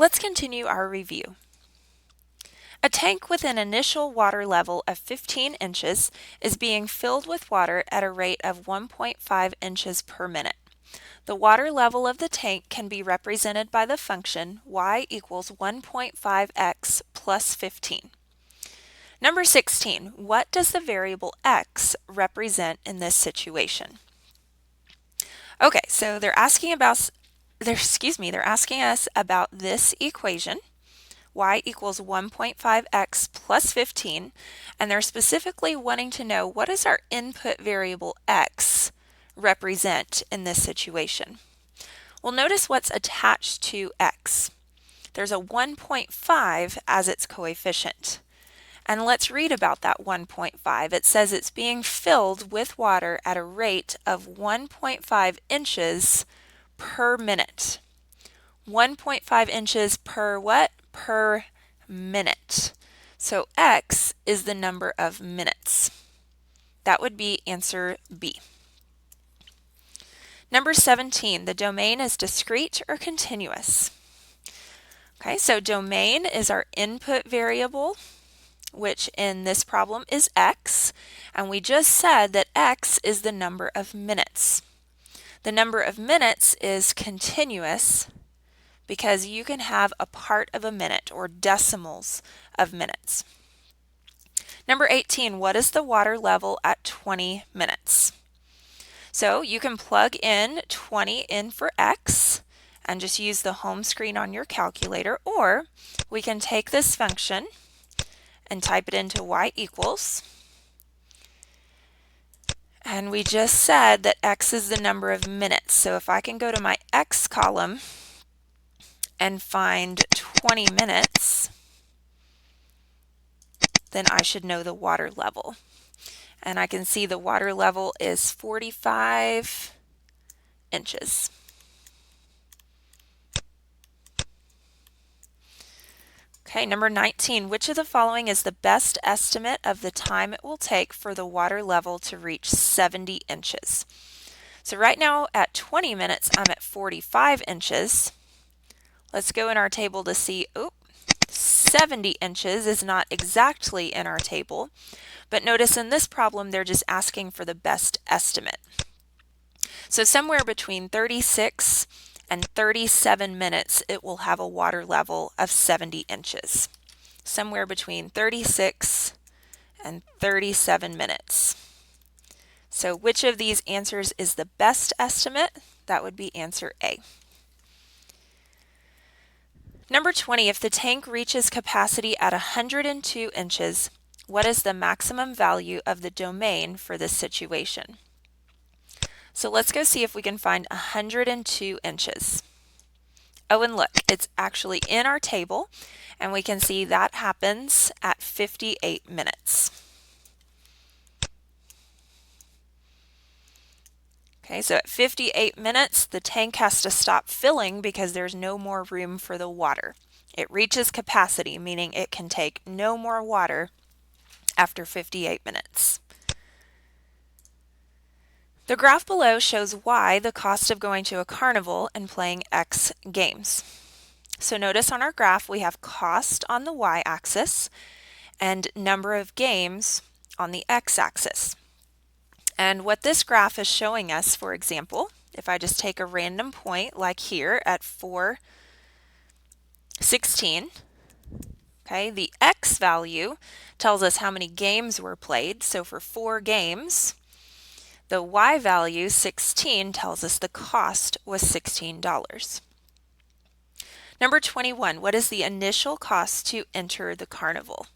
Let's continue our review. A tank with an initial water level of 15 inches is being filled with water at a rate of 1.5 inches per minute. The water level of the tank can be represented by the function y equals 1.5x plus 15. Number 16, what does the variable x represent in this situation? Okay, so they're asking us about this equation, y equals 1.5x plus 15, and they're specifically wanting to know what does our input variable x represent in this situation. Well, notice what's attached to x. There's a 1.5 as its coefficient. And let's read about that 1.5. It says it's being filled with water at a rate of 1.5 inches per minute. 1.5 inches per what? Per minute. So x is the number of minutes. That would be answer B. Number 17, the domain is discrete or continuous. Okay, so domain is our input variable, which in this problem is x, and we just said that x is the number of minutes. The number of minutes is continuous because you can have a part of a minute or decimals of minutes. Number 18, what is the water level at 20 minutes? So you can plug in 20 in for x and just use the home screen on your calculator, or we can take this function and type it into y equals. And we just said that x is the number of minutes. So if I can go to my x column and find 20 minutes, then I should know the water level. And I can see the water level is 45 inches. Okay, number 19, which of the following is the best estimate of the time it will take for the water level to reach 70 inches? So right now at 20 minutes, I'm at 45 inches. Let's go in our table to see, 70 inches is not exactly in our table, but notice in this problem, they're just asking for the best estimate. So somewhere between 36 and 37 minutes, it will have a water level of 70 inches. Somewhere between 36 and 37 minutes. So which of these answers is the best estimate? That would be answer A. Number 20, if the tank reaches capacity at 102 inches, what is the maximum value of the domain for this situation? So let's go see if we can find 102 inches. Oh, and look, it's actually in our table, and we can see that happens at 58 minutes. Okay, so at 58 minutes, the tank has to stop filling because there's no more room for the water. It reaches capacity, meaning it can take no more water after 58 minutes. The graph below shows y, the cost of going to a carnival and playing X games. So notice on our graph we have cost on the y-axis and number of games on the x-axis. And what this graph is showing us, for example, if I just take a random point like here at 4:16, okay, the x value tells us how many games were played. So for 4 games, the y value, 16, tells us the cost was $16. Number 21, what is the initial cost to enter the carnival?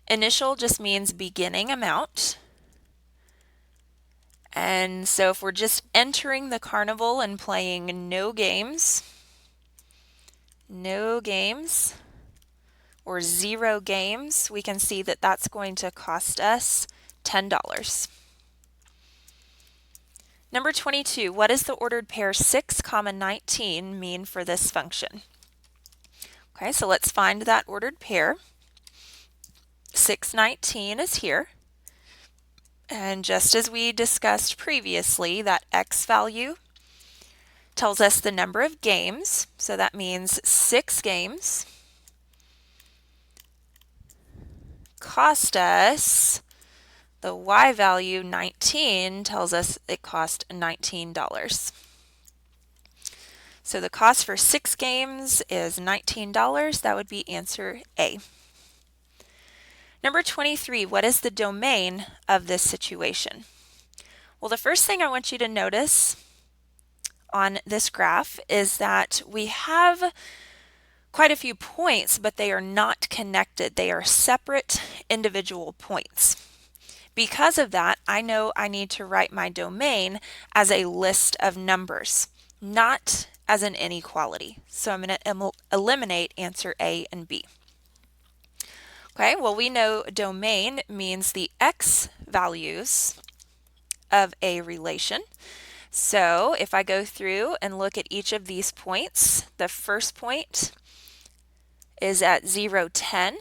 Initial just means beginning amount. And so if we're just entering the carnival and playing no games, or 0 games, we can see that that's going to cost us $10. Number 22, what does the ordered pair 6, 19 mean for this function? Okay, so let's find that ordered pair. 6, 19 is here. And just as we discussed previously, that x value tells us the number of games, so that means 6 games cost us, the y value 19 tells us it cost $19. So the cost for 6 games is $19. That would be answer A. Number 23, what is the domain of this situation? Well, the first thing I want you to notice on this graph is that we have quite a few points, but they are not connected. They are separate individual points. Because of that, I know I need to write my domain as a list of numbers, not as an inequality. So I'm going to eliminate answer A and B. Okay, well, we know domain means the x values of a relation. So if I go through and look at each of these points, the first point is at 0, 10.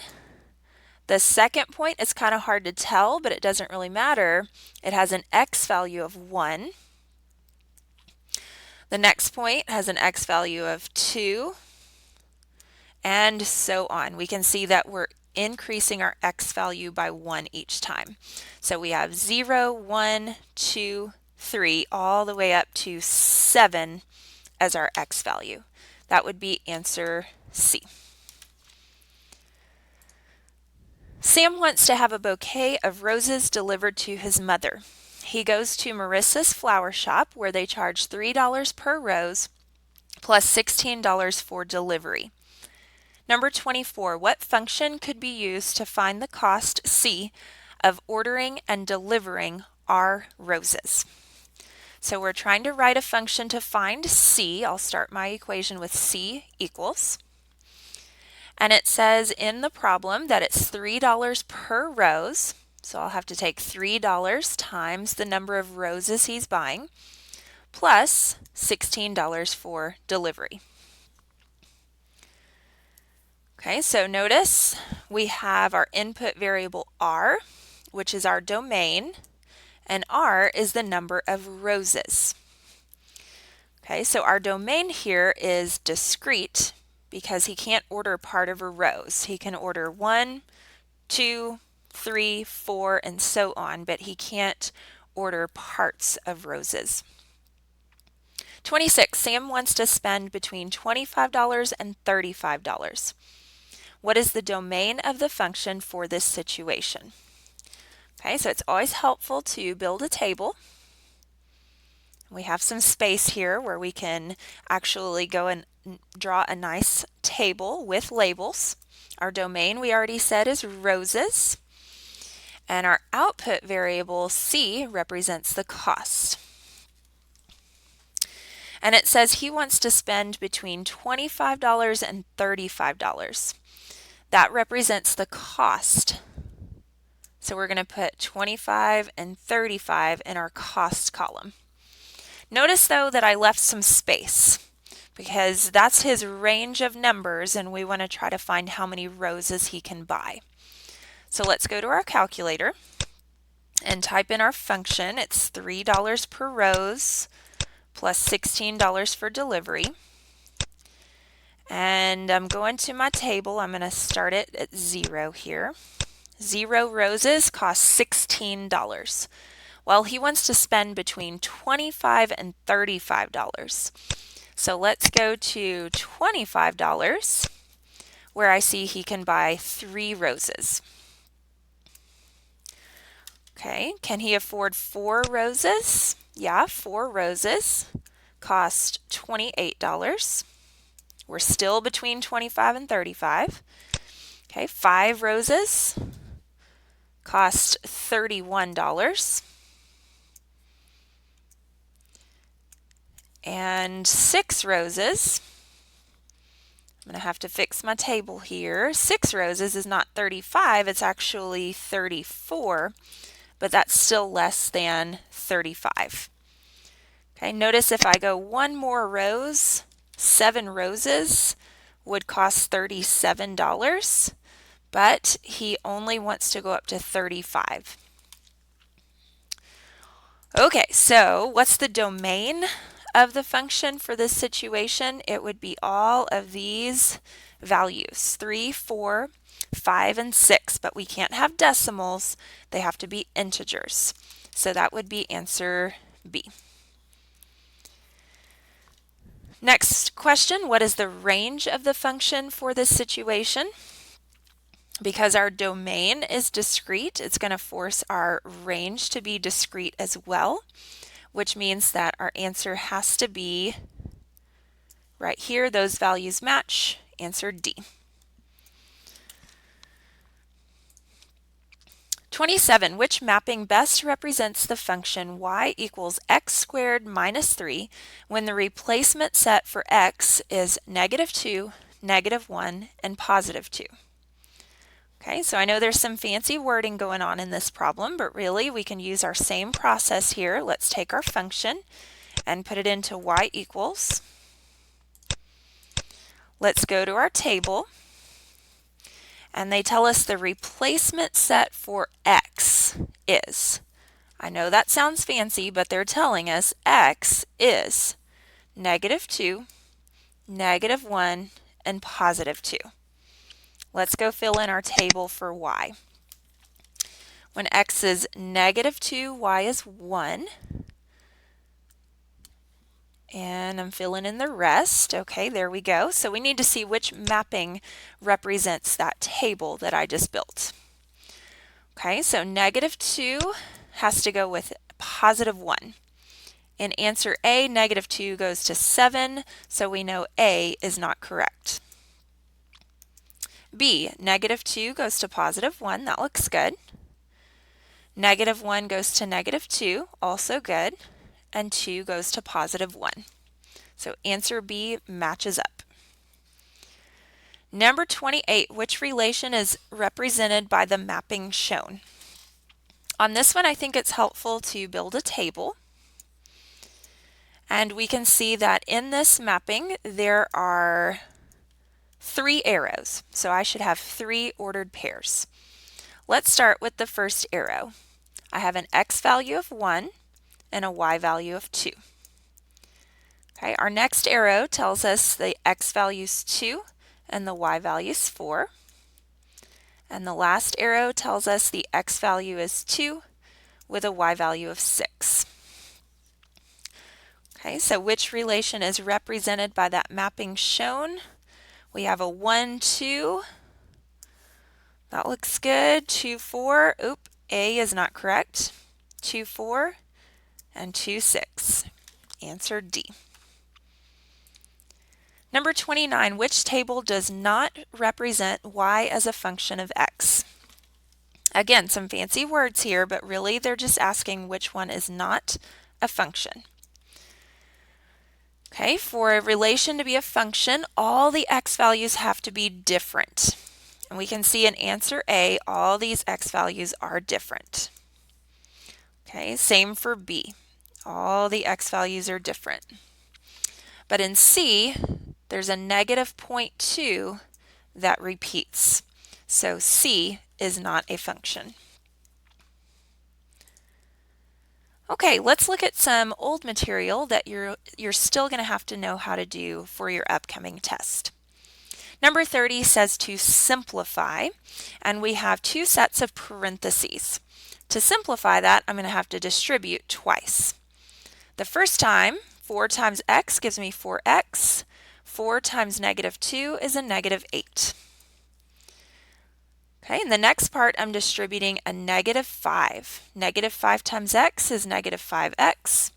The second point is kind of hard to tell, but it doesn't really matter. It has an x value of 1. The next point has an x value of 2, and so on. We can see that we're increasing our x value by 1 each time. So we have 0, 1, 2, 3, all the way up to 7 as our x value. That would be answer C. Sam wants to have a bouquet of roses delivered to his mother. He goes to Marissa's flower shop where they charge $3 per rose plus $16 for delivery. Number 24, what function could be used to find the cost, C, of ordering and delivering our roses? So we're trying to write a function to find C. I'll start my equation with C equals. And it says in the problem that it's $3 per rose. So I'll have to take $3 times the number of roses he's buying plus $16 for delivery. Okay, so notice we have our input variable R, which is our domain, and R is the number of roses. Okay, so our domain here is discrete because he can't order part of a rose. He can order 1, 2, 3, 4, and so on, but he can't order parts of roses. 26, Sam wants to spend between $25 and $35. What is the domain of the function for this situation? Okay, so it's always helpful to build a table. We have some space here where we can actually go and draw a nice table with labels. Our domain, we already said, is roses. And our output variable, C, represents the cost. And it says he wants to spend between $25 and $35. That represents the cost. So we're going to put 25 and 35 in our cost column. Notice though that I left some space because that's his range of numbers and we want to try to find how many roses he can buy. So let's go to our calculator and type in our function. It's $3 per rose plus $16 for delivery. And I'm going to my table. I'm going to start it at 0 here. 0 roses cost $16. Well, he wants to spend between $25 and $35. So let's go to $25, where I see he can buy 3 roses. Okay, can he afford 4 roses? Yeah, 4 roses cost $28. We're still between 25 and 35. Okay, 5 roses cost $31. And 6 roses, I'm going to have to fix my table here. 6 roses is not 35, it's actually 34, but that's still less than 35. Okay, notice if I go 1 more rose, 7 roses would cost $37, but he only wants to go up to 35. Okay, so what's the domain of the function for this situation, it would be all of these values, 3, 4, 5, and 6, but we can't have decimals. They have to be integers. So that would be answer B. Next question, what is the range of the function for this situation? Because our domain is discrete, it's going to force our range to be discrete as well, which means that our answer has to be right here. Those values match. Answer D. 27. Which mapping best represents the function y equals x squared minus 3 when the replacement set for x is -2, -1, and +2? Okay, so I know there's some fancy wording going on in this problem, but really we can use our same process here. Let's take our function and put it into y equals. Let's go to our table, and they tell us the replacement set for x is, I know that sounds fancy, but they're telling us x is -2, -1, and +2. Let's go fill in our table for y. When x is -2, y is 1. And I'm filling in the rest. Okay, there we go. So we need to see which mapping represents that table that I just built. Okay, so -2 has to go with +1. In answer A, -2 goes to 7, so we know A is not correct. B, -2 goes to +1, that looks good. -1 goes to -2, also good. And 2 goes to +1. So answer B matches up. Number 28, which relation is represented by the mapping shown? On this one, I think it's helpful to build a table. And we can see that in this mapping, there are 3 arrows. So I should have 3 ordered pairs. Let's start with the first arrow. I have an x value of 1 and a y value of 2. Okay, our next arrow tells us the x value is 2 and the y value is 4. And the last arrow tells us the x value is 2 with a y value of 6. Okay, so which relation is represented by that mapping shown? We have a 1, 2. That looks good. 2, 4. Oop, A is not correct. 2, 4. And 2, 6. Answer D. Number 29, which table does not represent y as a function of x? Again, some fancy words here, but really they're just asking which one is not a function. Okay, for a relation to be a function, all the x values have to be different. And we can see in answer A, all these x values are different. Okay, same for B. All the x values are different. But in C, there's a -0.2 that repeats. So C is not a function. Okay, let's look at some old material that you're still going to have to know how to do for your upcoming test. Number 30 says to simplify, and we have 2 sets of parentheses. To simplify that, I'm going to have to distribute twice. The first time, 4 times x gives me 4x. 4 times -2 is a -8. Okay, in the next part, I'm distributing a -5. -5 times x is -5x.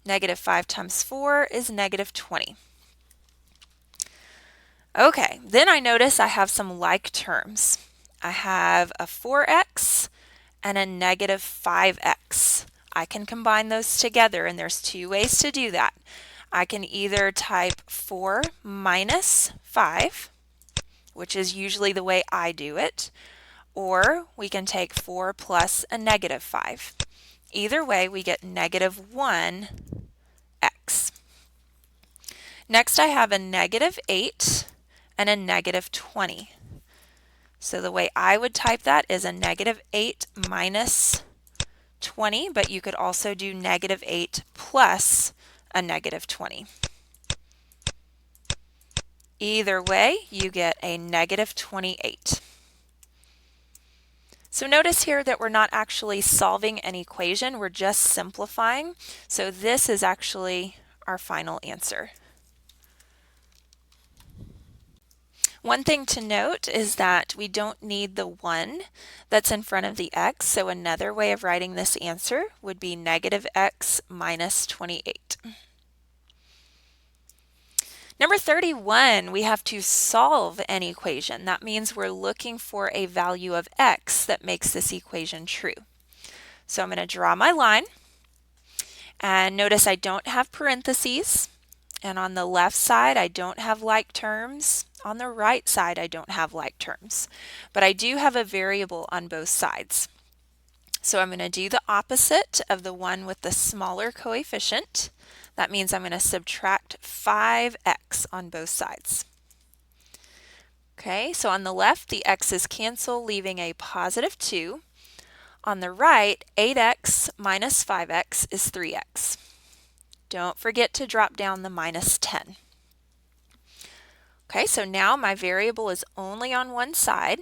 -5 times 4 is -20. Okay, then I notice I have some like terms. I have a 4x and a -5x. I can combine those together, and there's 2 ways to do that. I can either type 4 minus 5, which is usually the way I do it, or we can take 4 plus a -5. Either way, we get -1x. Next, I have a -8 and a -20. So the way I would type that is a -8 minus 20, but you could also do -8 plus a negative 20. Either way, you get a negative 28. So notice here that we're not actually solving an equation, we're just simplifying. So this is actually our final answer. One thing to note is that we don't need the 1 that's in front of the x, so another way of writing this answer would be negative x minus 28. Number 31, we have to solve an equation. That means we're looking for a value of x that makes this equation true. So I'm going to draw my line, and notice I don't have parentheses, and on the left side I don't have like terms. On the right side I don't have like terms, but I do have a variable on both sides. So I'm going to do the opposite of the one with the smaller coefficient. That means I'm going to subtract 5x on both sides. Okay, so on the left, the x's cancel, leaving a positive 2. On the right, 8x minus 5x is 3x. Don't forget to drop down the minus 10. Okay, so now my variable is only on one side,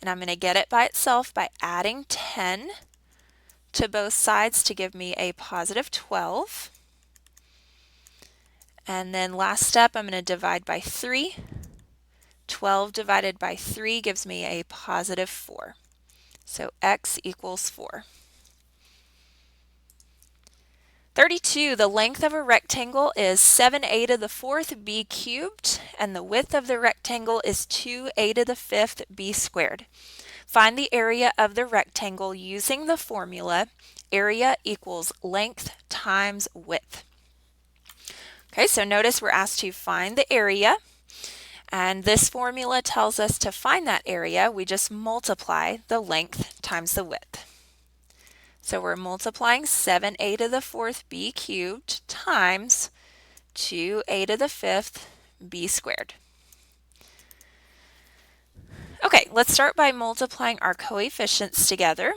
and I'm going to get it by itself by adding 10 to both sides to give me a positive 12. And then last step, I'm going to divide by 3. 12 divided by 3 gives me a positive 4. So x equals 4. 32, the length of a rectangle is 7a to the 4th b cubed, and the width of the rectangle is 2a to the 5th b squared. Find the area of the rectangle using the formula area equals length times width. Okay, so notice we're asked to find the area, and this formula tells us to find that area, we just multiply the length times the width. So we're multiplying 7a to the 4th b cubed times 2a to the 5th b squared. Okay, let's start by multiplying our coefficients together.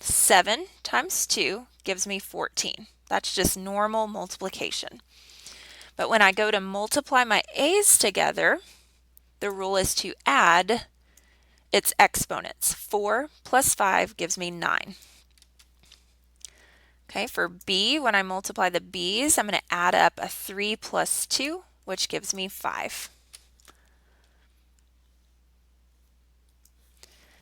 7 times 2 gives me 14. That's just normal multiplication. But when I go to multiply my a's together, the rule is to add its exponents. 4 plus 5 gives me 9. Okay, for b, when I multiply the b's, I'm going to add up a 3 plus 2, which gives me 5.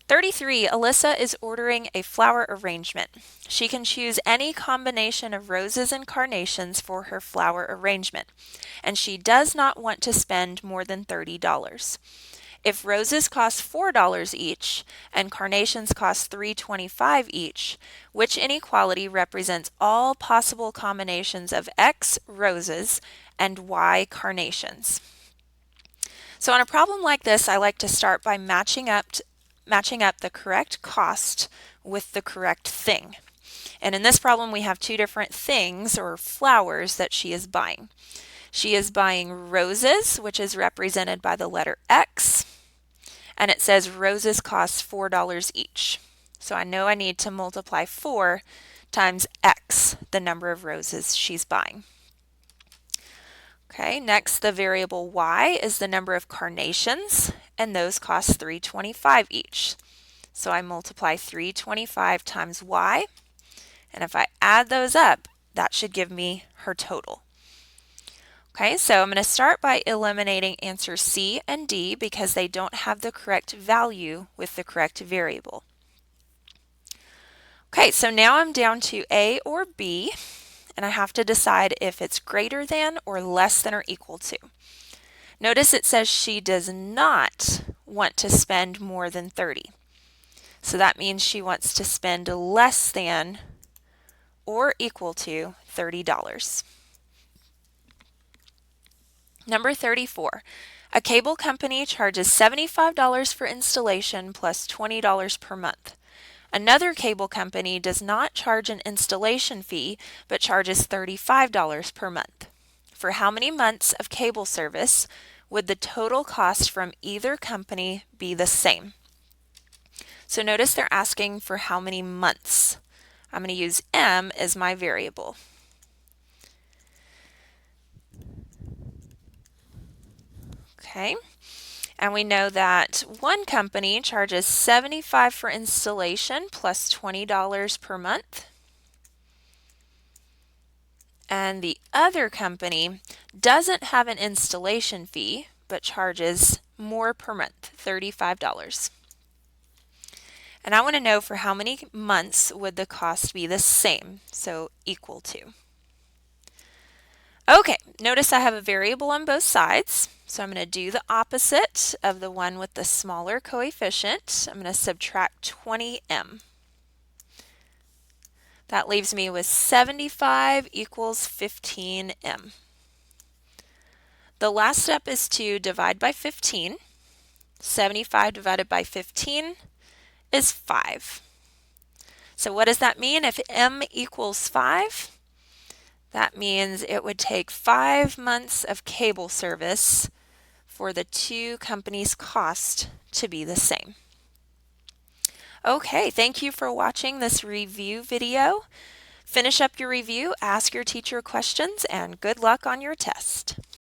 33, Alyssa is ordering a flower arrangement. She can choose any combination of roses and carnations for her flower arrangement, and she does not want to spend more than $30. If roses cost $4 each and carnations cost $3.25 each, which inequality represents all possible combinations of X roses and Y carnations? So on a problem like this, I like to start by matching up the correct cost with the correct thing. And in this problem, we have two different things or flowers that she is buying. She is buying roses, which is represented by the letter X, and it says roses cost $4 each. So I know I need to multiply 4 times X, the number of roses she's buying. Okay, next the variable Y is the number of carnations, and those cost $3.25 each. So I multiply 325 times Y, and if I add those up, that should give me her total. Okay, so I'm going to start by eliminating answers C and D because they don't have the correct value with the correct variable. Okay, so now I'm down to A or B, and I have to decide if it's greater than or less than or equal to. Notice it says she does not want to spend more than $30. So that means she wants to spend less than or equal to $30. Number 34, a cable company charges $75 for installation plus $20 per month. Another cable company does not charge an installation fee but charges $35 per month. For how many months of cable service would the total cost from either company be the same? So notice they're asking for how many months. I'm going to use M as my variable. Okay, and we know that one company charges $75 for installation plus $20 per month. And the other company doesn't have an installation fee, but charges more per month, $35. And I want to know for how many months would the cost be the same, so equal to. Okay, notice I have a variable on both sides, so I'm going to do the opposite of the one with the smaller coefficient. I'm going to subtract 20m. That leaves me with 75 equals 15m. The last step is to divide by 15. 75 divided by 15 is 5. So what does that mean? If m equals 5, that means it would take 5 months of cable service for the two companies' cost to be the same. Okay, thank you for watching this review video. Finish up your review, ask your teacher questions, and good luck on your test.